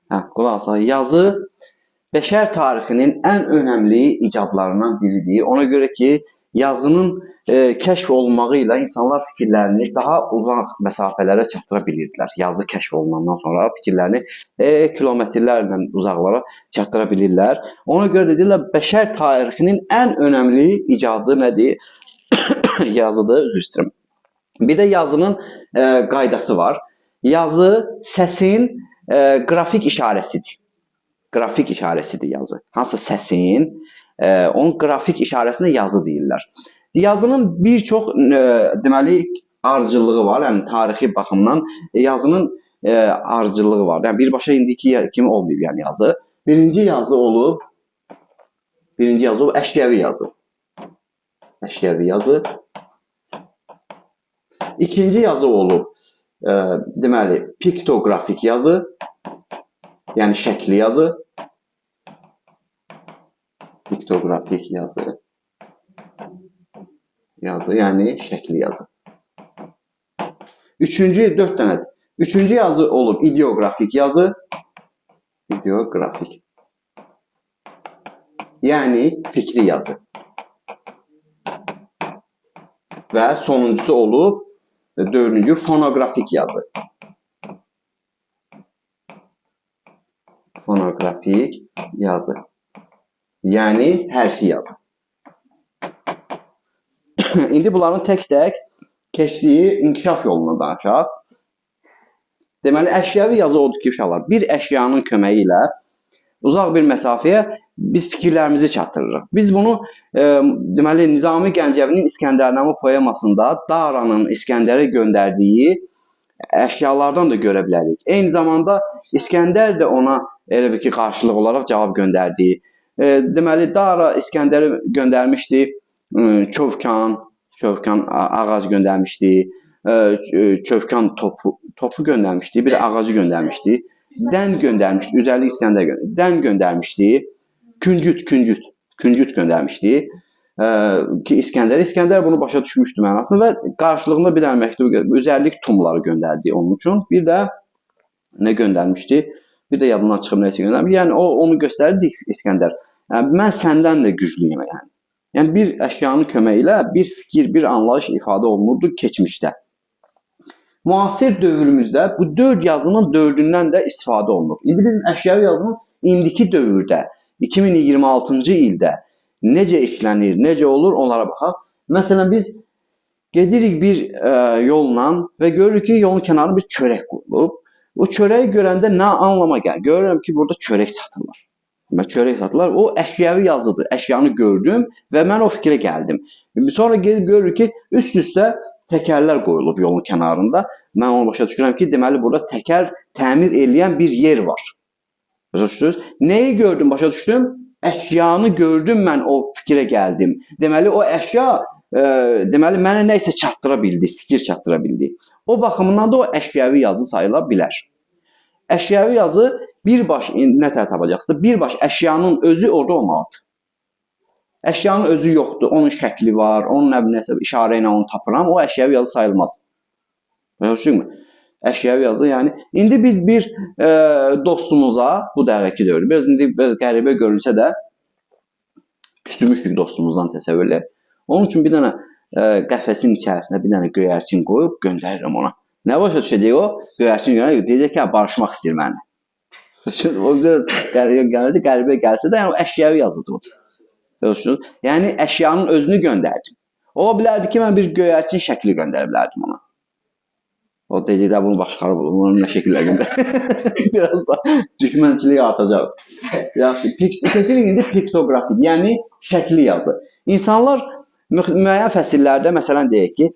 Qulaq asaq. Yazı bəşər tarixinin ən önəmli icadlarından biridir. Ona görə ki, yazının kəşf olunmağı ilə insanlar fikirlərini daha uzaq məsafələrə çatdıra bilirdilər. Yazı kəşf olunandan sonra fikirlərini kilometrlərlə uzaqlara çatdıra bilirlər. Ona görə də deyirlər, bəşər tarixinin ən önəmli icadı nədir? Yazıdır, üzr istəyirəm. Bir də yazının qaydası var. Yazı səsin qrafik işarəsidir. Qrafik işarəsidir yazı. Hansı səsin, onun qrafik işarəsinə yazı deyirlər. Yazının bir çox deməli ardıcıllığı var. Yəni tarixi baxımdan yazının ardıcıllığı var. Yəni birbaşa indiki kimi olmayıb yəni yazı. Birinci yazı olub əşyəvi yazı. Əşyəvi yazı. İkinci yazı olub deməli piktoqrafik yazı. Yəni şəkli yazı. Piktoqrafik yazı. Yəni şəkli yazı. Dörd dənədir. Üçüncü yazı olub ideoqrafik yazı. İdeoqrafik. Yəni fikri yazı. Və sonuncusu olub dördüncü fonoqrafik yazı. Fonoqrafik yazı. Yəni hərfi yazı. İndi bunların tək-tək keçdiyi inkişaf yolunu danışaq. Deməli, əşyəvi yazı odur ki, uşaqlar, bir əşyanın köməyi ilə uzaq bir məsafəyə biz fikirlərimizi çatdırırıq. Biz bunu deməli Nizami Gəncəvinin İskəndərnamə poemasında Daranın İskəndərə göndərdiyi əşyalardan da görə bilərik. Eyni zamanda İskəndər də ona elə bir ki, qarşılıq olaraq cavab göndərdi. Deməli, Dara İskəndərə göndərmişdi, Çövkan ağac göndərmişdi, Çövkan topu göndərmişdi, bir ağacı göndərmişdi, dən göndərmişdi, üzərlik İskəndər göndərmişdi, dən göndərmişdi, küncüt göndərmişdi ki, İskəndər bunu başa düşmüşdü mənasını və qarşılığında bir dənə məktub, üzərlik tumları göndərdi onun üçün. Bir də nə göndərmişdi? Bir də yadından çıxıb nəsə göndərmişdi. Yəni, onu göstərirdi İskəndər. Mən səndən də güclüyəm yəni. Yəni, bir əşyanın köməyi ilə bir fikir, bir anlayış ifadə olunurdu keçmişdə. Müasir dövrümüzdə bu 4 yazının 4-ündən də istifadə olunur. İndi biz əşyəvi yazının indiki dövrdə, 2026-cı ildə necə işlənir, necə olur, onlara baxaq. Məsələn, biz gedirik bir yolla və görürük ki, yolun kənarında bir çörək qoyulub. O çörəyi görəndə nə anlama gəlir? Görürəm ki, burada çörək satılır. Çörək satılır. O əşyəvi yazıdır. Əşyanı gördüm və mən o fikrə gəldim. Sonra gedib görürük ki, üst-üstə təkərlər qoyulub yolun kənarında. Mən onu başa düşürəm ki, deməli burada təkər təmir eləyən bir yer var. Başa düşdünüz? Nəyi gördüm, başa düşdüm? Əşyanı gördüm, mən o fikrə gəldim. Deməli, o əşya deməli, mənə nə isə çatdıra bildi, fikir çatdıra bildi. O baxımından da o əşyəvi yazı sayıla bilər. Əşyəvi yazı birbaş, nə tər tapacaqsınız? Birbaş əşyanın özü orada olmalıdır. Əşyanın özü yoxdur, onun şəkli var, onun nəsə işarə ilə onu tapıram, o əşyəvi yazı sayılmaz. Əşyəvi yazı, yəni, indi biz bir dostumuza, bu dəqiqəki dövrdə, biraz qəribə görünsə də, küsümüşdük dostumuzdan təsəvvürlə. Onun üçün bir dənə qəfəsin içərisində bir dənə göyərçin qoyub göndərirəm ona. Nə başa düşəcək o? Göyərçin göndərir, deyəcək ki, barışmaq istəyir məni. O biraz qəribə gəlsə də, yəni, o əşyəvi yazıdır o. Yəni, əşyanın özünü göndərdim. Ola bilərdi ki, mən bir göyərçin şəkli göndərə bilərdim ona. O deyəcək də, bunu başqarı bulur, bunu nə şəkillə göndərir. Biraz da düşmənçilik artacaq. Kesinliklə indi piktoqrafik, yəni şəkli yazı. İnsanlar müəyyən fəsillərdə, məsələn, deyək ki,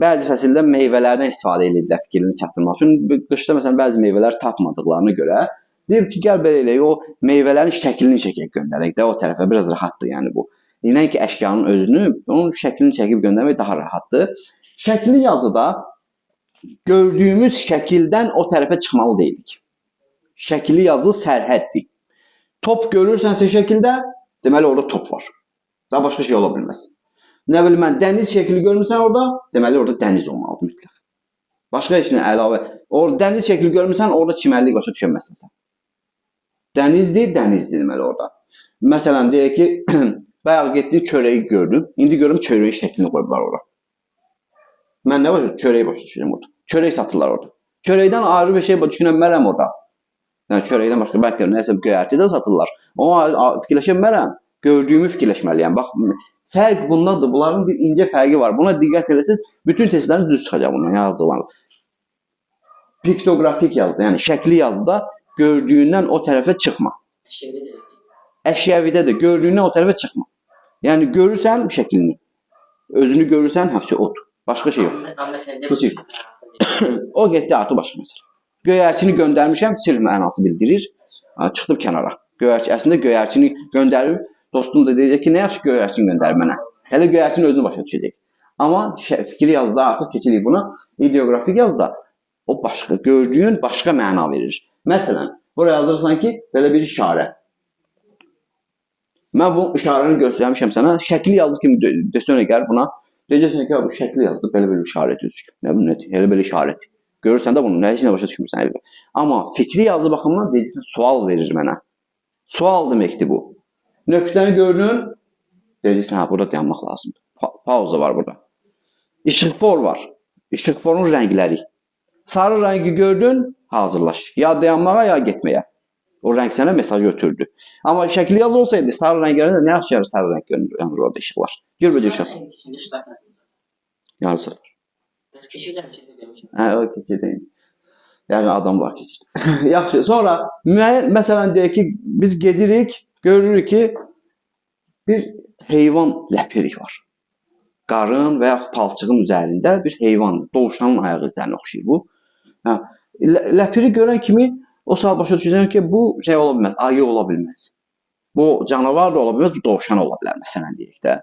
bəzi fəsildə meyvələrdən istifadə edirlər fikrini çatdırmaq üçün. Qışda, məsələn, bəzi meyvələr tapmadıqlarına görə deyir ki, gəl belə eləyək, o meyvələrin şəklini çəkək göndərək də o tərəfə, biraz rahatdır yəni bu. Nəinki əşyanın özünü, onun şəklini çəkib göndərmək daha rahatdır. Şəkli yazıda gördüyümüz şəkildən o tərəfə çıxmalı deyilik. Şəkli yazı sərhəddir. Top görürsənsə şəkildə, deməli orada top var. Daha başqa şey ola bilməz. Nə bilim mən, dəniz şəkli görmürsən orada, deməli orada dəniz olmalıdır mütləq. Başqa heç nə əlavə. Dəniz şəkli görmürsən, orada çimərlik başa düşəməzsən sən. Dənizdir, dənizdir deməli orada. Məsələn, deyək ki, bayaq getdik çörəyi gördüm. İndi görüm çörəyin şəklini qoyublar ora. Mən nə var? Çörəyi başa düşürəm orada. Çörək satırlar orada. Çörəkdən ayrı bir şey düşünmərəm orada. Yəni çörəkdən başqa bəlkə nəsə göyərti də satırlar. Amma fikirləşmərəm. Gördüyümü fikirləşməliyəm. Bax, fərq bundadır. Bunların bir incə fərqi var. Buna diqqət etsəniz, bütün testləriniz düz çıxacaq bundan yazılarınız. Piktografik yazıda, yəni şəkli yazıda gördüyündən o tərəfə çıxma. Əşyəvidə də gördüyündən o tərəfə çıxma. Yəni görürsən şəklini, özünü görürsən, həfsi odur. Başqa şey yox. O getdi artıq başqa məsələ. Göyərçini göndərmişəm, sil mənası bildirir. Çıxdım kənara. Əslində göyərçini göndərib, dostum da deyəcək ki, nə yaxşı göyərçini göndərib mənə. Hələ göyərçinin özünü başa düşəcək. Amma fikri yazıda artıq keçirik buna. İdeografik yazıda o başqa, gördüyün başqa məna verir. Məsələn, buraya yazırsan ki, belə bir işarə. Mən bu işarəni göstərmişəm sənə. Şəkli yazı kimi desən gəl buna. Deyəcəksən ki, bu şəkli yazdı, belə bir işarət özür. Nə bilim, elə belə işarət. Görürsən də bunu, nə heç nə başa düşmürsən əlbə. Amma fikri yazı baxımından deyəcəksən, sual verir mənə. Sual deməkdir bu. Nöqtəni gördün, deyəcəksən, hə, burada dayanmaq lazımdır. Pauza var burada. İşıqfor var. İşıqforun rəngləri. Sarı rəngi gördün, hazırlaş. Ya dayanmağa, ya getməyə. O rəng sənə mesaj ötürdü. Amma şəkli yazı olsaydı, sarı rənglərində nə yaxşı sarı rəng görünür orada işıqlar. Gör belə işıq. Yazılır. Biraz keçirdən demişəm. Hə, o keçirdən. Yəni adam var keçir. Yaxşı. Sonra məsələn deyək ki, biz gedirik, görürük ki, bir heyvan ləpirik var. Qarın və ya palçığın üzərində bir heyvan, dovşanın ayağı izlərinə oxşayır bu. Hə, ləpiri görən kimi o saat başa düşəcək ki, bu şey ola bilməz, ayı ola bilməz. Bu canavar da ola bilməz, bu dovşan ola bilər, məsələn deyək də.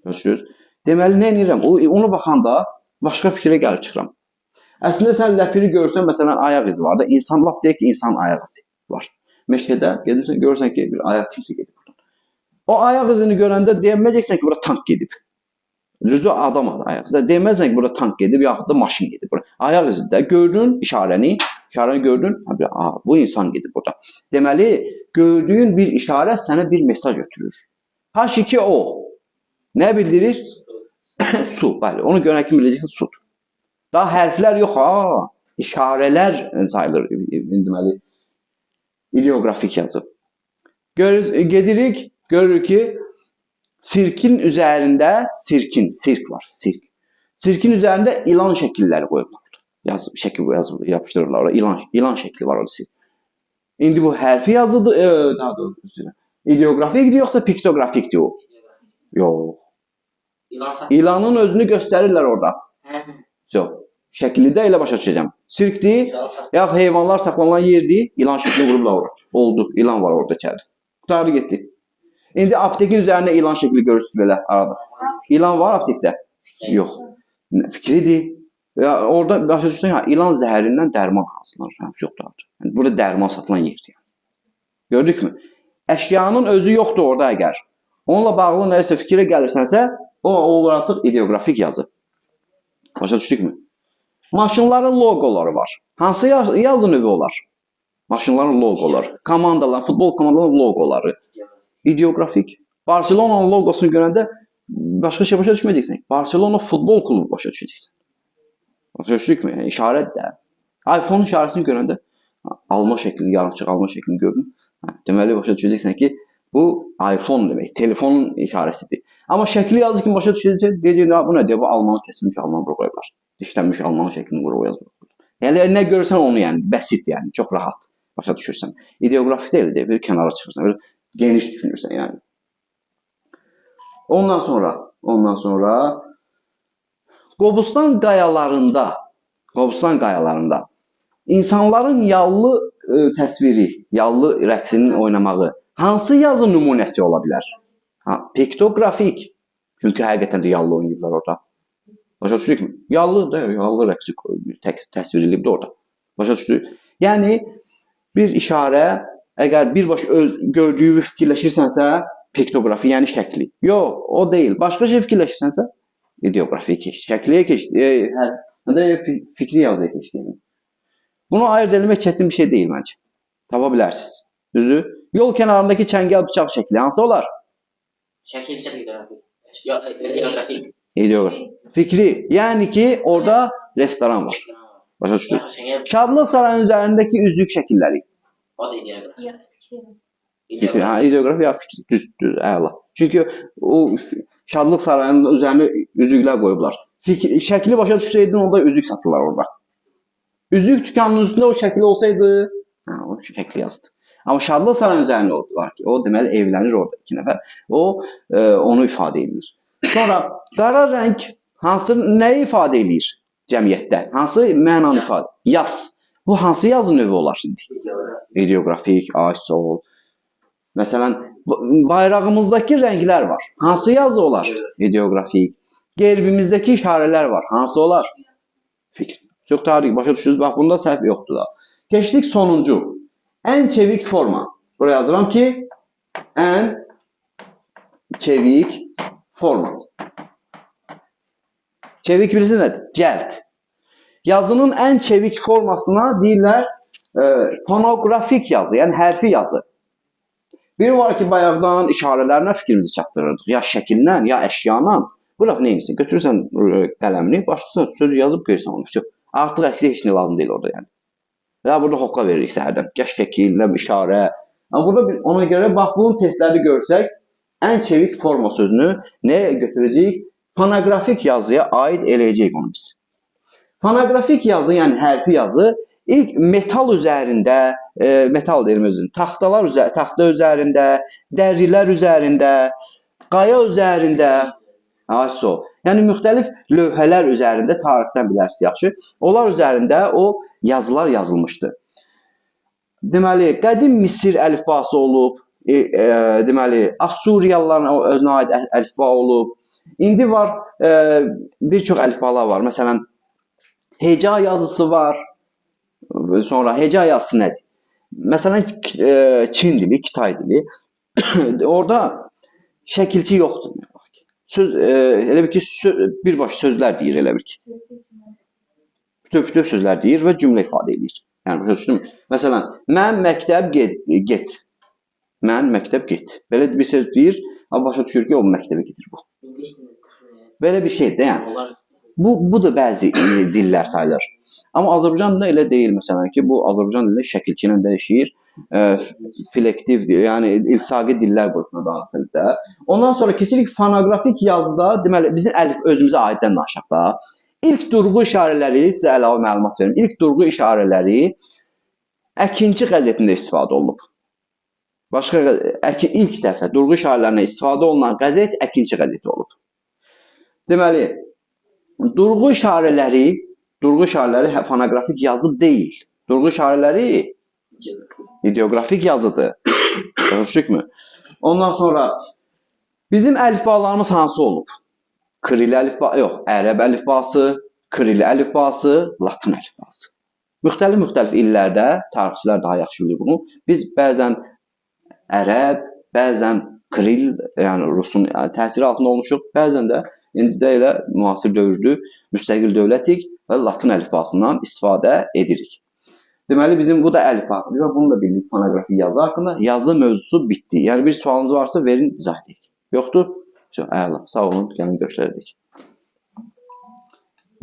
Görürsünüz? Deməli, nə edirəm? Onu baxanda başqa fikrə gəlib çıxıram. Əslində sən ləpiri görsən, məsələn, ayaq izi var da, insan, lap deyək ki, insan ayaq izi var. Meşədə gedirsən, görürsən ki, bir ayaq kimsə gedib buradan. O ayaq izini görəndə deyəməyəcəksən ki, bura tank gedib. Düzdür, adam ayaq izi. Deməzsən ki, bura tank gedib, yaxud da maşın gedib. Ayaq izi də gördün işarəni gördün, bu insan gedib burada. Deməli, gördüyün bir işarə sənə bir mesaj ötürür. H2 o. Nə bildirir? Su, bəli. Onu görən kimi biləcəksən, sudur. Daha hərflər yox, ha. İşarələr sayılır, deməli, ideografik yazı. Gedirik, görürük ki, sirkin üzərində, sirk var, sirk. Sirkin üzərində ilan şəkilləri qoyublar. Şəkil yapışdırırlar, ilan şəkli var orada. İndi bu hərfi yazıdır, daha doğrusu. İdeografikdir yoxsa piktografikdir o? Yox. İlanın özünü göstərirlər orada. Yox. Şəkildə elə başa düşəcəm. Sirkdir, ya heyvanlar saxlanılan yerdir, ilan şəklini vurublar orada. Oldu, ilan var orada içəridə. Qutardı getdi. İndi aptekin üzərində ilan şəkli görürsünüz belə arada. İlan var aptekdə? Yox. Fikridir. Ya orada başa düşsən, ilan zəhərindən dərman hazırlanır. Yoxdur. Yəni, burada dərman satılan yerdir. Gördük mü? Əşyanın özü yoxdur orada əgər. Onunla bağlı nəsə fikrə gəlirsənsə, o olur artıq ideografik yazı. Başa düşdük mü? Maşınların loqoları var. Hansı yazı növü olar? Maşınların loqoları. Komandalar, futbol komandalarının loqoları. İdeografik. Barcelona'nın loqosunu görəndə başqa şey başa düşməyəcəksən. Barcelona futbol klubu başa düşəcəksən. Başa düşdük mü? Yəni, işarət də. iPhone işarəsini görəndə alma şəklini, yarımçıq alma şəklini gördün. Deməli, başa düşəcəksən ki, bu iPhone demək, telefonun işarəsidir. Amma şəkli yazı kimi başa düşəcəksən, deyəcək, bu nədir? Bu almanı kəsilmiş, almanı bura qoyublar. Dişlənmiş almanı şəklini bura yazılır. Yəni, nə görürsən onu, yəni, bəsit, yəni, çox rahat başa düşürsən. İdeografik deyil, bir kənara çıxırsan, bir geniş düşünürsən, yəni. Ondan sonra Qobustan qayalarında insanların yallı təsviri, yallı rəqsinin oynamağı hansı yazı nümunəsi ola bilər? Piktografik. Çünki həqiqətən də yallı oynayıblar orada. Başa düşdük mü? Yallı rəqsi təsvir edilib orada. Başa düşdük. Yəni, bir işarə, əgər birbaşa gördüyü fikirləşirsənsə, piktografi, yəni şəkli. Yox, o deyil. Başqa şey fikirləşirsənsə, ideografiyə keçdi. Şəkliyə keçdi. Fikri yazıya keçdi. Bunu ayırt edilmək çətin bir şey deyil məncə. Tapa bilərsiniz. Düzdür? Yol kənarındakı çəngəl bıçaq şəkli hansı olar? Şəkil isə ideografik. Yox, ideografik. İdeografik. Fikri. Yəni ki, orada restoran var. Başa düşdük. Şəkil, Şadlıq sarayının üzərindəki üzük şəkilləri. o da ideografik. Yok, fikrimiz. Fikri. Ha, ideografi ya fikri. Düz, əla. Çünki o Şadlıq sarayının üzərinə üzüklər qoyublar. Şəkli başa düşsəydin, onda üzük satırlar orada. Üzük dükanının üstündə o şəkil olsaydı, o şəkli yazdı. Amma Şadlıq sarayının üzərində var ki, o deməli evlənir orada 2 nəfər. O onu ifadə edir. Sonra qara rəng hansı nəyi ifadə edir cəmiyyətdə? Hansı mənanı ifadə? Yaz. Bu hansı yazı növü olar şimdi? İdeografik, sol. Məsələn, bayrağımızdakı rənglər var. Hansı yazı olar? İdeografik. Qerbimizdəki işarələr var. Hansı olar? Fikir. Çox tarix başa düşdünüz. Bax, bunda səhv yoxdur da. Keçdik sonuncu. Ən çevik forma. Buraya yazıram ki, ən çevik forma. Çevik birisi nədir? Cəld. Yazının ən çevik formasına deyirlər fonoqrafik yazı, yəni hərfi yazı. Biri var ki, bayaqdan işarələrlə fikrimizi çatdırırdıq. Ya şəkillə, ya əşyayla. Bu laf neymişsin? Götürürsən qələmini, başlayırsan söz yazıb qoyursan onu. Artıq əksi heç nə lazım deyil orada yəni. Ya burada hoqqa veririk səhərdən. Gəş şəkillə, işarə. Amma burada ona görə bax, bunun testləri görsək, ən çevik forma sözünü nəyə götürəcəyik? Fonoqrafik yazıya aid eləyəcəyik onu biz. Fonoqrafik yazı, yəni hərfi yazı, ilk metal üzərində, metal deyirəm özünün, taxta üzərində, dərilər üzərində, qaya üzərində, yəni müxtəlif lövhələr üzərində tarixdən bilərsiniz yaxşı. Onlar üzərində o yazılar yazılmışdı. Deməli, qədim Misir əlifbası olub, deməli, Assuriyalıların özünə aid əlifba olub. İndi var, bir çox əlifbalar var. Məsələn, heca yazısı var. Sonra heca yazısı nədir? Məsələn, Çin dili, Kitay dili. Orada şəkilçi yoxdur. Söz, elə bir ki, birbaşa sözlər deyir, elə bir ki. Bütöv sözlər deyir və cümlə ifadə edir. Yəni, başa düşdün mü? Məsələn, mən məktəb get. Mən məktəb get. Belə bir söz deyir, amma başa düşür ki, o məktəbə gedir bu. Belə bir şeydir də, yəni. Bu da bəzi dillər sayılır. Amma Azərbaycan dilində elə deyil, məsələn ki, bu Azərbaycan dilində şəkilçi ilə dəyişir, filektivdir, yəni iltisaqi dillər qrupuna daxildir. Ondan sonra keçirik fonoqrafik yazıda, deməli, bizim əlif özümüzə aiddən danışaq da. İlk durğu işarələri, sizə əlavə məlumat verim, ilk durğu işarələri Əkinçi qəzetində istifadə olunub. Başqa, ilk dəfə durğu işarələrinə istifadə olunan qəzet Əkinçi qəzeti olub. Deməli, durğu işarələri fonoqrafik yazı deyil. Durğu işarələri ideografik yazıdır. Görüşdükmü? Ondan sonra bizim əlifbalarımız hansı olub? Kiril əlifba, yox, ərəb əlifbası, kiril əlifbası, latın əlifbası. Müxtəlif illərdə tarixçilər daha yaxşı bilir bunu. Biz bəzən ərəb, bəzən kiril, yəni Rusun təsiri altında olmuşuq, bəzən də indi də elə müasir dövrdür, müstəqil dövlətik və latın əlifbasından istifadə edirik. Deməli, bizim bu da əlifbadır və bunu da bildik fonoqrafik yazı haqqında. Yazı mövzusu bitdi. Yəni bir sualınız varsa verin, izah edək. Yoxdur? Əla, sağ olun, gəlin görüşlərdik.